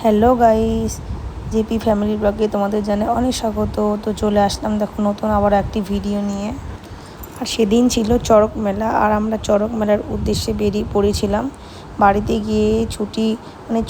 Hello guys, JP family ব্লগে তোমাদের জানাই অনেক স্বাগত। তো চলে আসলাম দেখো নতুন আবার একটি ভিডিও নিয়ে। আর সেদিন ছিল চড়ক মেলা, আর আমরা চড়ক মেলার উদ্দেশ্যে বেরিয়ে পড়েছিলাম। বাড়িতে গিয়ে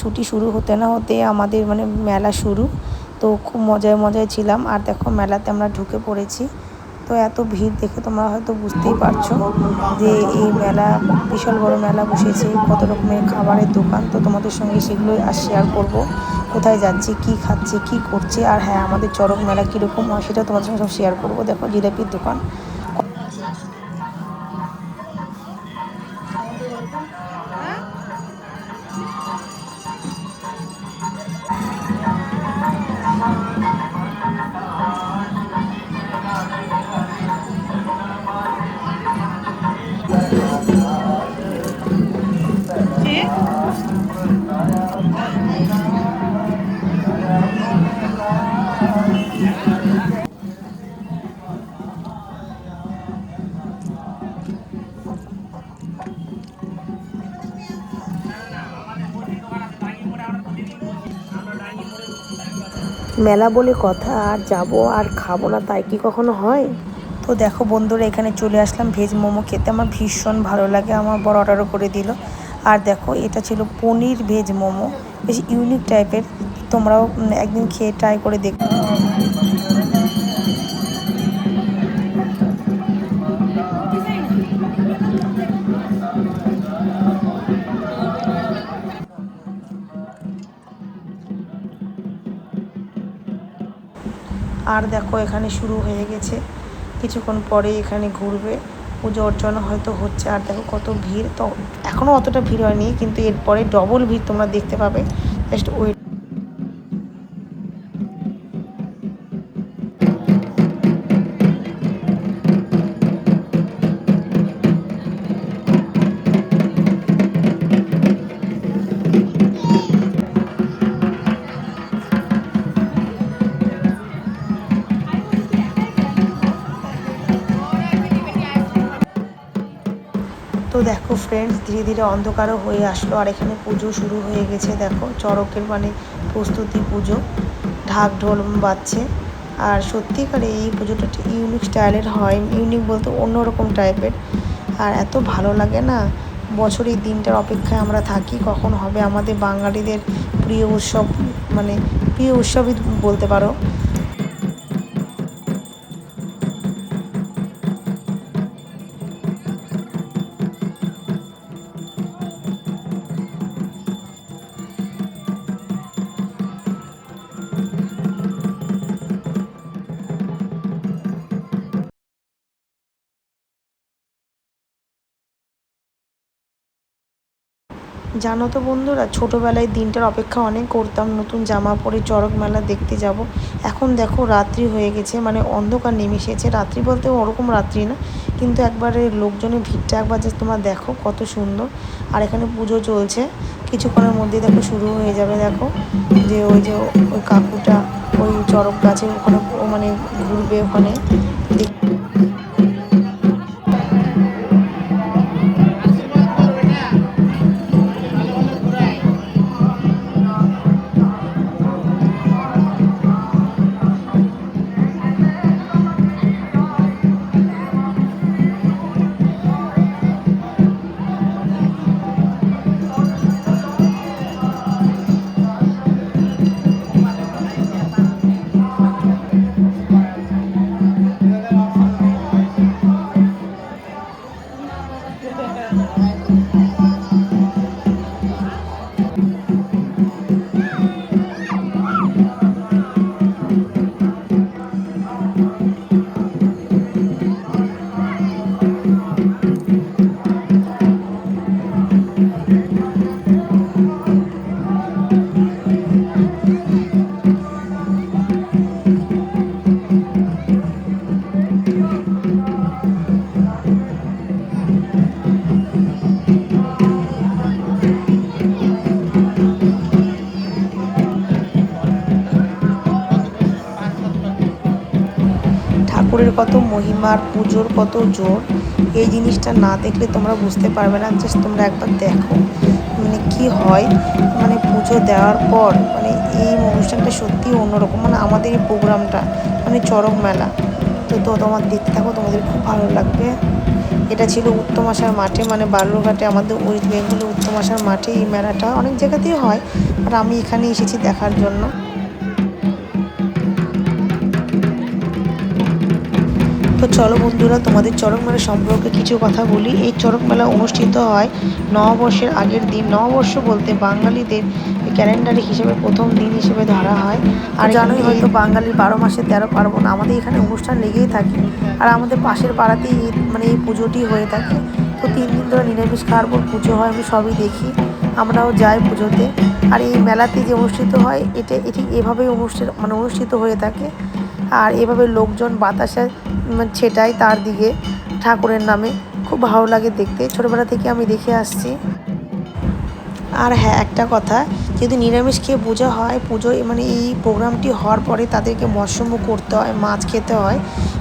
ছুটি শুরু হতে না হতে আমাদের মেলা শুরু। তো খুব মজায় ছিলাম। আর দেখো মেলাতে আমরা ঢুকে পড়েছি। তো এত ভিড় দেখে তোমরা হয়তো বুঝতেই পারছো যে এই মেলা বিশাল বড় মেলা বসেছে, কত রকমের খাবারের দোকান। তো তোমাদের সঙ্গে সেগুলোই আর শেয়ার করব, কোথায় যাচ্ছি, কি খাচ্ছি, কি করছি। আর হ্যাঁ, আমাদের চড়ক মেলা কীরকম হয় সেটা তোমাদের সঙ্গে সব শেয়ার করবো। দেখো জিলাপির দোকান। মেলা বলে কথা, আর যাবো আর খাবো না তাই কি কখনো হয়? তো দেখো বন্ধুরা, এখানে চলে আসলাম ভেজ মোমো খেতে। আমার ভীষণ ভালো লাগে, আমার বড় অর্ডারও করে দিল। আর দেখো এটা ছিল পনির ভেজ মোমো, বেশ ইউনিক টাইপের। তোমরাও একদিন খেয়ে ট্রাই করে দেখো। আর দেখো এখানে শুরু হয়ে গেছে, কিছুক্ষণ পরে এখানে ঘুরবে, পুজো অর্চনা হয়তো হচ্ছে। আর দেখো কত ভিড়। তো এখনও অতটা ভিড় হয়নি, কিন্তু এরপরে ডবল ভিড় তোমরা দেখতে পাবে। Just wait. তো দেখো ফ্রেন্ডস, ধীরে ধীরে অন্ধকারও হয়ে আসলো, আর এখানে পুজো শুরু হয়ে গেছে। দেখো চড়কের প্রস্তুতি পুজো, ঢাক ঢোল বাজছে। আর সত্যিকারে এই পুজোটা ইউনিক স্টাইলের হয়, ইউনিক বলতে অন্যরকম টাইপের। আর এত ভালো লাগে না, বছর এই দিনটার অপেক্ষায় আমরা থাকি, কখন হবে আমাদের বাঙালিদের প্রিয় উৎসব, প্রিয় উৎসবই বলতে পারো। জানো তো বন্ধুরা, ছোটোবেলায় দিনটার অপেক্ষা অনেক করতাম, নতুন জামা পরে চড়ক মেলা দেখতে যাব। এখন দেখো রাত্রি হয়ে গেছে, অন্ধকার নেমে এসেছে। রাত্রি বলতে ওরকম রাত্রি না, কিন্তু একবারে লোকজনের ভিড়টা একবার যে তোমরা দেখো কত সুন্দর। আর এখানে পুজো চলছে, কিছুক্ষণের মধ্যেই দেখো শুরু হয়ে যাবে। দেখো যে ওই কাকুটা ওই চড়ক গাছের ওখানে ঘুরবে ওখানে। কত মহিমা আর পুজোর কত জোর, এই জিনিসটা না দেখলে তোমরা বুঝতে পারবে না। জাস্ট তোমরা একবার দেখো মানে কি হয়, মানে পুজো দেওয়ার পর মানে এই অনুষ্ঠানটা সত্যিই অন্যরকম। মানে আমাদের এই প্রোগ্রামটা মানে চড়ক মেলা, তো তোমার দেখতে থাকো, তোমাদের খুব ভালো লাগবে। এটা ছিল উত্তম আশার মাঠে, মানে বালুরঘাটে, আমাদের ওয়েস্ট বেঙ্গলের উত্তম আশার মাঠে এই মেলাটা অনেক জায়গাতেই হয়, আর আমি এখানে এসেছি দেখার জন্য। তো চলো বন্ধুরা, তোমাদের চড়ক মেলা সম্পর্কে কিছু কথা বলি। এই চড়ক মেলা অনুষ্ঠিত হয় নববর্ষের আগের দিন। নববর্ষ বলতে বাঙালিদের ক্যালেন্ডারে হিসেবে প্রথম দিন হিসেবে ধরা হয়। আর জানোই হয়তো বাঙালির 12 মাসে 13 পার্বণ, আমাদের এখানে অনুষ্ঠান লেগেই থাকে। আর আমাদের পাশের পাড়াতেই মানে এই পুজোটি হয়ে থাকে। তো 3 দিন ধরে নিরামিষ খাওয়ার পর পুজো হয়, আমি সবই দেখি, আমরাও যাই পুজোতে। আর এই মেলাতে যে অনুষ্ঠিত হয় এটি এভাবেই অনুষ্ঠিত হয়ে থাকে। আর এভাবে লোকজন বাতাসে ছেটায় তার দিকে ঠাকুরের নামে, খুব ভালো লাগে দেখতে, ছোটোবেলা থেকে আমি দেখে আসছি। আর হ্যাঁ, একটা কথা, যদি নিরামিষ খেয়ে পূজা হয়, পুজোয় মানে এই প্রোগ্রামটি হওয়ার পরে তাদেরকে মৎস্যমুখ করতে হয়, মাছ খেতে হয়।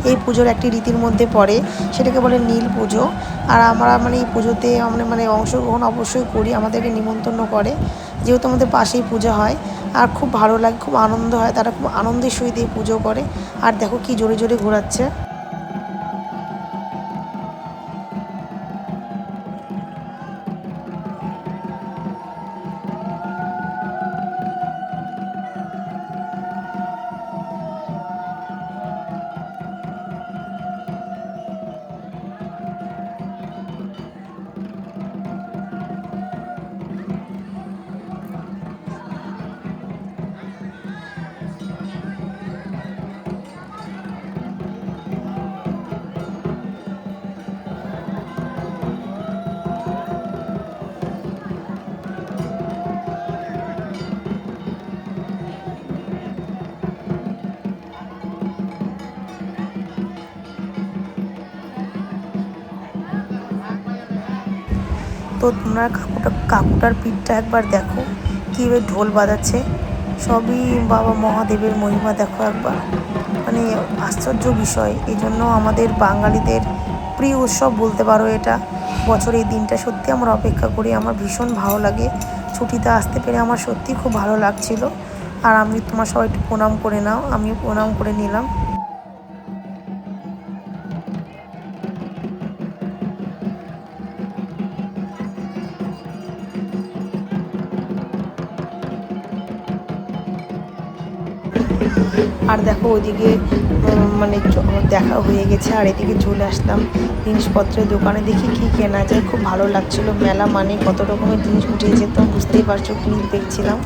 এই পুজোর একটি রীতির মধ্যে পড়ে, সেটাকে বলে নীল পুজো। আর আমরা মানে এই পুজোতে আমরা মানে অংশগ্রহণ অবশ্যই করি, আমাদেরকে নিমন্ত্রণ করে, যেহেতু আমাদের পাশেই পূজা হয়। আর খুব ভালো লাগে, খুব আনন্দ হয়, তারা খুব আনন্দের সহিত এই পুজো করে। আর দেখো কি জোরে জোরে ঘোরাচ্ছে। তো তোমরা কাকুটার পিঠটা একবার দেখো, কীভাবে ঢোল বাজাচ্ছে, সবই বাবা মহাদেবের মহিমা দেখো একবার, মানে আশ্চর্য বিষয়। এই জন্য আমাদের বাঙালিদের প্রিয় উৎসব বলতে পারো এটা। বছর এই দিনটা সত্যি আমরা অপেক্ষা করি, আমার ভীষণ ভালো লাগে। ছুটিতে আসতে পেরে আমার সত্যি খুব ভালো লাগছিল। আর আমি তোমার সবাই একটু প্রণাম করে নাও, আমিও প্রণাম করে নিলাম। আর দেখো ওইদিকে মানে দেখা হয়ে গেছে, আর এদিকে চলে আসলাম জিনিসপত্রের দোকানে, দেখি কি কেনা যায়। খুব ভালো লাগছিল, মেলা মানে কত রকমের জিনিস উঠে যেত, বুঝতেই পারছো, কি দেখছিলাম।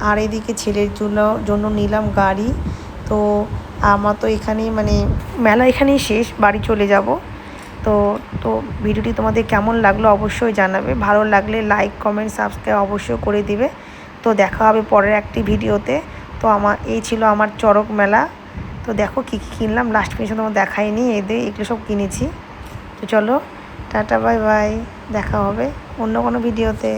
আর এদিকে ছেলের জন্য নিলাম গাড়ি। তো আমার তো এখানেই মানে মেলা এখানেই শেষ, বাড়ি চলে যাব। তো তো ভিডিওটি তোমাদের কেমন লাগলো অবশ্যই জানাবে, ভালো লাগলে লাইক কমেন্ট সাবস্ক্রাইব অবশ্যই করে দিবে। তো দেখা হবে পরের একটি ভিডিওতে। তো এই ছিল আমার চড়ক মেলা। তো দেখো কী কী কিনলাম, লাস্ট পর্যন্ত তোমার দেখাইনি, এগুলো সব কিনেছি। তো চলো টাটা, বাই বাই, দেখা হবে অন্য কোনো ভিডিওতে।